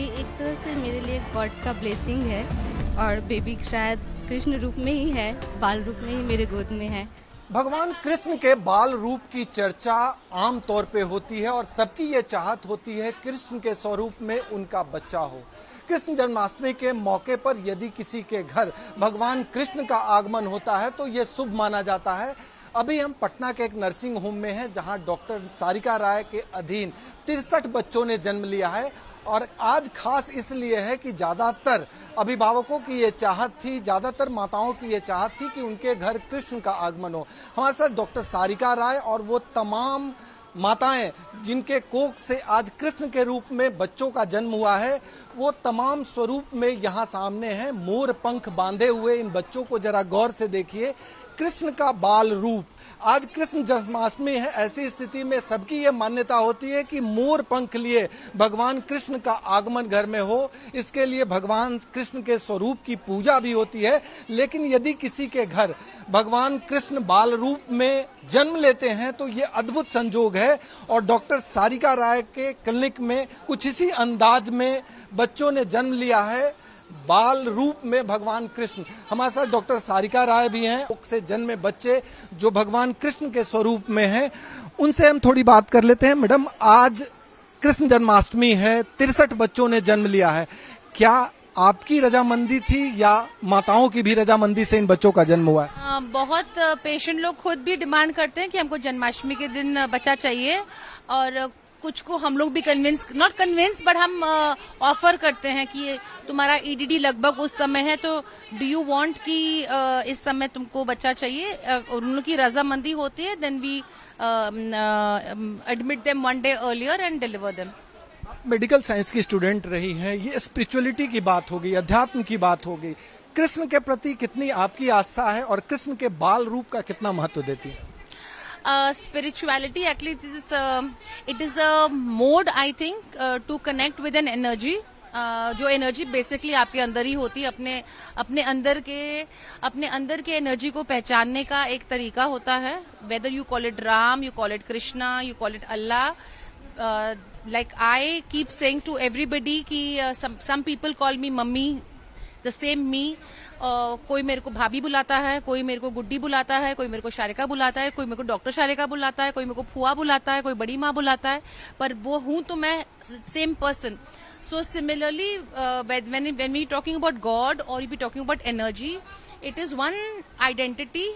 एक तरह से मेरे लिए गॉड का ब्लेसिंग है और बेबी शायद कृष्ण रूप में ही है, बाल रूप में ही मेरे गोद में है। भगवान कृष्ण के बाल रूप की चर्चा आम तौर पे होती है और सबकी ये चाहत होती है कृष्ण के स्वरूप में उनका बच्चा हो। कृष्ण जन्माष्टमी के मौके पर यदि किसी के घर भगवान कृष्ण का आगमन होता है तो ये शुभ माना जाता है। अभी हम पटना के एक नर्सिंग होम में हैं जहां डॉक्टर सारिका राय के अधीन 63 बच्चों ने जन्म लिया है और आज खास इसलिए है कि ज़्यादातर अभिभावकों की ये चाहत थी, ज़्यादातर माताओं की ये चाहत थी कि उनके घर कृष्ण का आगमन हो। हमारे साथ डॉक्टर सारिका राय और वो तमाम माताएं जिनके कोख से आज कृष्ण के रूप में बच्चों का जन्म हुआ है, वो तमाम स्वरूप में यहाँ सामने हैं। मोर पंख बांधे हुए इन बच्चों को जरा गौर से देखिए। कृष्ण का बाल रूप, आज कृष्ण जन्माष्टमी है, ऐसी स्थिति में सबकी ये मान्यता होती है कि मोर पंख लिए भगवान कृष्ण का आगमन घर में हो। इसके लिए भगवान कृष्ण के स्वरूप की पूजा भी होती है। लेकिन यदि किसी के घर भगवान कृष्ण बाल रूप में जन्म लेते हैं तो ये अद्भुत संजोग है और डॉक्टर सारिका राय के क्लिनिक में कुछ इसी अंदाज में बच्चों ने जन्म लिया है, बाल रूप में भगवान कृष्ण। हमारे साथ डॉक्टर सारिका राय भी हैं, से जन्मे बच्चे जो भगवान कृष्ण के स्वरूप में हैं, उनसे हम थोड़ी बात कर लेते हैं। मैडम, आज कृष्ण जन्माष्टमी है, 63 बच्चों ने जन्म लिया है, क्या आपकी रजामंदी थी या माताओं की भी रजामंदी से इन बच्चों का जन्म हुआ है? बहुत पेशेंट लोग खुद भी डिमांड करते हैं कि हमको जन्माष्टमी के दिन बच्चा चाहिए और कुछ को हम लोग भी नॉट कन्विंस बट हम ऑफर करते हैं कि तुम्हारा ईडीडी लगभग उस समय है तो डू यू वांट कि इस समय तुमको बच्चा चाहिए और उनकी रजामंदी होती है, then we admit them 1 day earlier and deliver them. Medical science की स्टूडेंट रही हैं, ये स्पिरिचुअलिटी की बात हो गई, अध्यात्म की बात हो गई, कृष्ण के प्रति कितनी आपकी आस्था है और कृष्ण के बाल रूप का कितना महत्व देती है? Spirituality actually it is a mode I think to connect with an energy जो एनर्जी बेसिकली आपके अंदर ही होती है, अपने अंदर के एनर्जी को पहचानने का एक तरीका होता है। Whether you call it Ram, you call it Krishna, you call it Allah, like I keep saying to everybody कि some people call me mummy, the same me. कोई मेरे को भाभी बुलाता है, कोई मेरे को गुड्डी बुलाता है, कोई मेरे को शारिका बुलाता है, कोई मेरे को डॉक्टर शारिका बुलाता है, कोई मेरे को फुआ बुलाता है, कोई बड़ी माँ बुलाता है, पर वो हूँ तो मैं same person. So similarly when we talking about God or if we talking about energy, it is one identity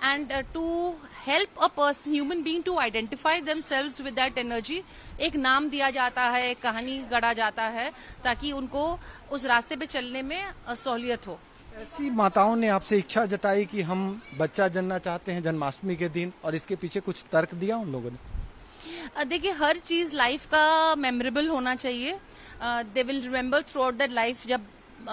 and to help a person, human being to identify themselves with that energy, एक नाम दिया जाता है, एक कहानी गढ़ा जाता है ताकि उनको उस रास्ते पे चलने में सहूलियत हो। ऐसी माताओं ने आपसे इच्छा जताई कि हम बच्चा जनना चाहते हैं जन्माष्टमी के दिन, और इसके पीछे कुछ तर्क दिया उन लोगों ने? देखिए, हर चीज लाइफ का मेमोरेबल होना चाहिए। They will remember through out that life. जब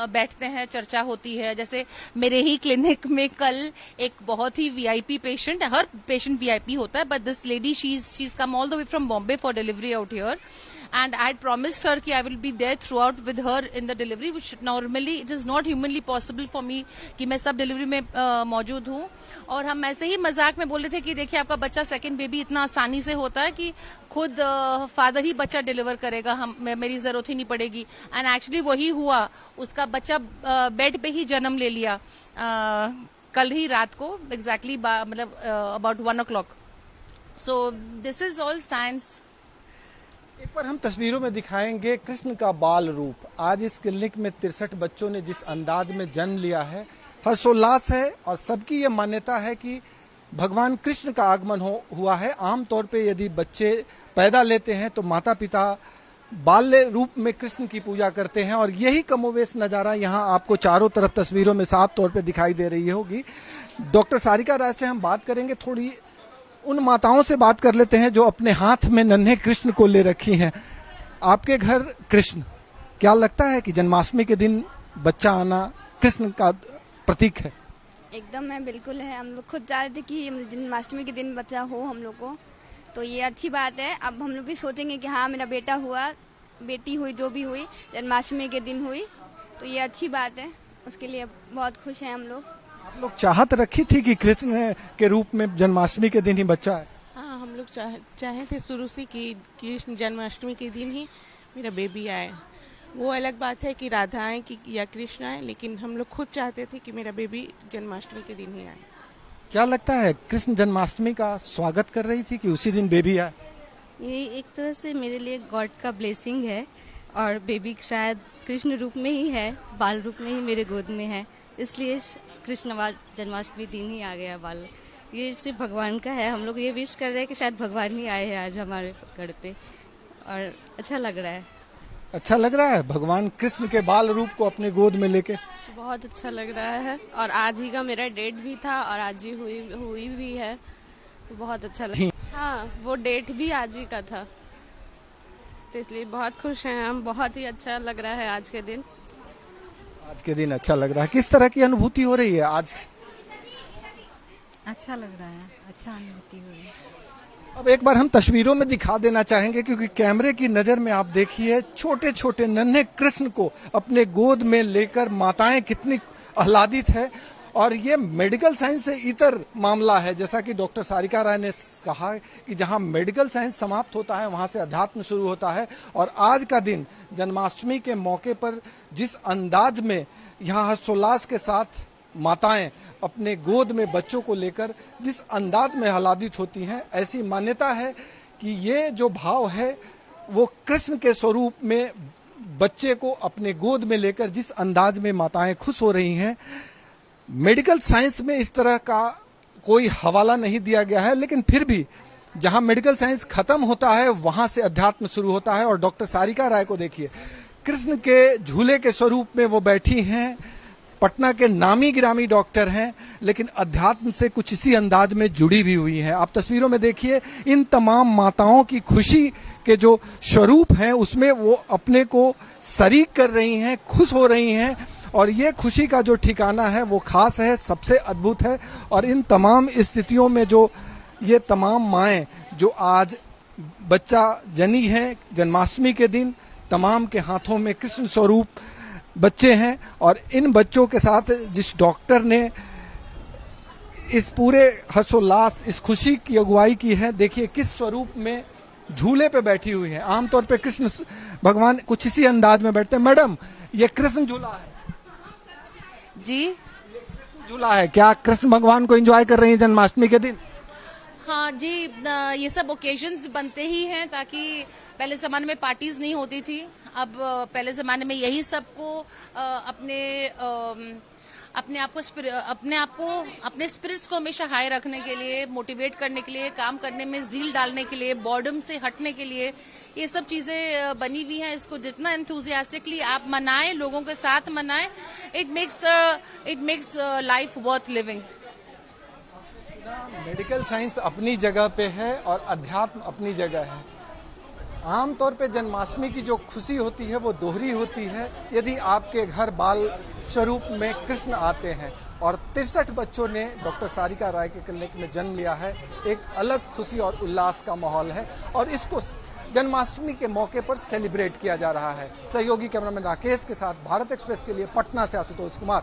बैठते हैं, चर्चा होती है, जैसे मेरे ही क्लिनिक में कल एक बहुत ही वीआईपी पेशेंट, हर पेशेंट वीआईपी होता है, but this lady she is come all the way from Bombay for delivery out here and I had promised her कि I will be there throughout with her in the delivery, which normally it is not humanly possible for me कि मैं सब delivery में मौजूद हूँ। और हम ऐसे ही मजाक में बोले थे कि देखिए आपका बच्चा सेकंड बेबी इतना आसानी से होता है कि खुद फादर ही बच्चा डिलीवर करेगा, मेरी जरूरत ही नहीं पड़ेगी। एंड एक्चुअली वही हुआ, उसका बच्चा बेड पे ही जन्म ले लिया कल ही रात को, एग्जैक्टली मतलब about 1 o'clock। So this is all science. एक बार हम तस्वीरों में दिखाएंगे कृष्ण का बाल रूप। आज इस क्लिनिक में 63 बच्चों ने जिस अंदाज में जन्म लिया है, हर्षोल्लास है और सबकी ये मान्यता है कि भगवान कृष्ण का आगमन हुआ है। आमतौर पे यदि बच्चे पैदा लेते हैं तो माता पिता बाल्य रूप में कृष्ण की पूजा करते हैं और यही कमोवेश नज़ारा यहाँ आपको चारों तरफ तस्वीरों में साफ तौर पे दिखाई दे रही होगी। डॉक्टर सारिका राय से हम बात करेंगे, थोड़ी उन माताओं से बात कर लेते हैं जो अपने हाथ में नन्हे कृष्ण को ले रखी हैं। आपके घर कृष्ण, क्या लगता है कि जन्माष्टमी के दिन बच्चा आना कृष्ण का प्रतीक है? एकदम है, बिल्कुल है। हम लोग खुद चाह रहे थे कि जन्माष्टमी के दिन बच्चा हो हम लोग को, तो ये अच्छी बात है। अब हम लोग भी सोचेंगे कि हाँ मेरा बेटा हुआ, बेटी हुई, जो भी हुई, जन्माष्टमी के दिन हुई, तो ये अच्छी बात है। उसके लिए बहुत खुश हैं हम लोग। आप लोग चाहत रखी थी कि कृष्ण के रूप में जन्माष्टमी के दिन ही बच्चा है? हाँ, हम लोग चाहे थे शुरू से कि कृष्ण जन्माष्टमी के दिन ही मेरा बेबी आए, वो अलग बात है कि राधा आए कि या कृष्ण आए, लेकिन हम लोग खुद चाहते थे कि मेरा बेबी जन्माष्टमी के दिन ही आए। क्या लगता है, कृष्ण जन्माष्टमी का स्वागत कर रही थी कि उसी दिन बेबी आए? ये एक तरह से मेरे लिए गॉड का ब्लेसिंग है और बेबी शायद कृष्ण रूप में ही है, बाल रूप में ही मेरे गोद में है, इसलिए कृष्ण जन्माष्टमी दिन ही आ गया बाल। ये सिर्फ भगवान का है। हम लोग ये विश कर रहे हैं कि शायद भगवान ही आए हैं आज हमारे घर पे, और अच्छा लग रहा है। अच्छा लग रहा है भगवान कृष्ण के बाल रूप को अपने गोद में लेके? बहुत अच्छा लग रहा है, और आज ही का मेरा डेट भी था और आज ही हुई भी है, बहुत अच्छा लग। हाँ, वो डेट भी आज ही का था, तो इसलिए बहुत खुश हैं हम। बहुत ही अच्छा लग रहा है आज के दिन। आज के दिन अच्छा लग रहा है। किस तरह की अनुभूति हो रही है आज? अच्छा लग रहा है, अच्छा अनुभूति हुई है। अब एक बार हम तस्वीरों में दिखा देना चाहेंगे, क्योंकि कैमरे की नजर में आप देखिए छोटे छोटे नन्हे कृष्ण को अपने गोद में लेकर माताएं कितनी आह्लादित है। और ये मेडिकल साइंस से इतर मामला है, जैसा कि डॉक्टर सारिका राय ने कहा कि जहां मेडिकल साइंस समाप्त होता है वहां से अध्यात्म शुरू होता है। और आज का दिन जन्माष्टमी के मौके पर जिस अंदाज में यहाँ हर्षोल्लास के साथ माताएं अपने गोद में बच्चों को लेकर जिस अंदाज में आह्लादित होती हैं, ऐसी मान्यता है कि ये जो भाव है वो कृष्ण के स्वरूप में बच्चे को अपने गोद में लेकर जिस अंदाज में माताएं खुश हो रही हैं, मेडिकल साइंस में इस तरह का कोई हवाला नहीं दिया गया है, लेकिन फिर भी जहां मेडिकल साइंस खत्म होता है वहां से अध्यात्म शुरू होता है। और डॉक्टर सारिका राय को देखिए, कृष्ण के झूले के स्वरूप में वो बैठी हैं, पटना के नामी गिरामी डॉक्टर हैं, लेकिन अध्यात्म से कुछ इसी अंदाज में जुड़ी भी हुई हैं। आप तस्वीरों में देखिए, इन तमाम माताओं की खुशी के जो स्वरूप हैं उसमें वो अपने को शरीक कर रही हैं, खुश हो रही हैं, और ये खुशी का जो ठिकाना है वो खास है, सबसे अद्भुत है। और इन तमाम स्थितियों में जो ये तमाम माएँ जो आज बच्चा जनी हैं जन्माष्टमी के दिन, तमाम के हाथों में कृष्ण स्वरूप बच्चे हैं, और इन बच्चों के साथ जिस डॉक्टर ने इस पूरे हर्षोल्लास, इस खुशी की अगुवाई की है, देखिए किस स्वरूप में झूले पे बैठी हुई है। आमतौर पे कृष्ण भगवान कुछ इसी अंदाज में बैठते हैं। मैडम, ये कृष्ण झूला है जी, झूला है, क्या कृष्ण भगवान को एंजॉय कर रही है जन्माष्टमी के दिन? हाँ जी, ये सब ओकेजन्स बनते ही हैं, ताकि पहले जमाने में पार्टीज नहीं होती थी। अब पहले जमाने में यही सबको अपने स्पिरिट्स को हमेशा हाई रखने के लिए, मोटिवेट करने के लिए, काम करने में जील डालने के लिए, बॉर्डम से हटने के लिए ये सब चीजें बनी हुई हैं। इसको जितना एंथुजियास्टिकली आप मनाएं, लोगों के साथ मनाएं, it makes life worth living. Medical science अपनी जगह पे है और अध्यात्म अपनी जगह है। आमतौर पे जन्माष्टमी की जो खुशी होती है वो दोहरी होती है यदि आपके घर बाल स्वरूप में कृष्ण आते हैं, और 63 बच्चों ने डॉक्टर सारिका राय के क्लिनिक में जन्म लिया है। एक अलग खुशी और उल्लास का माहौल है, और इसको जन्माष्टमी के मौके पर सेलिब्रेट किया जा रहा है। सहयोगी कैमरामैन राकेश के साथ भारत एक्सप्रेस के लिए पटना से आशुतोष कुमार।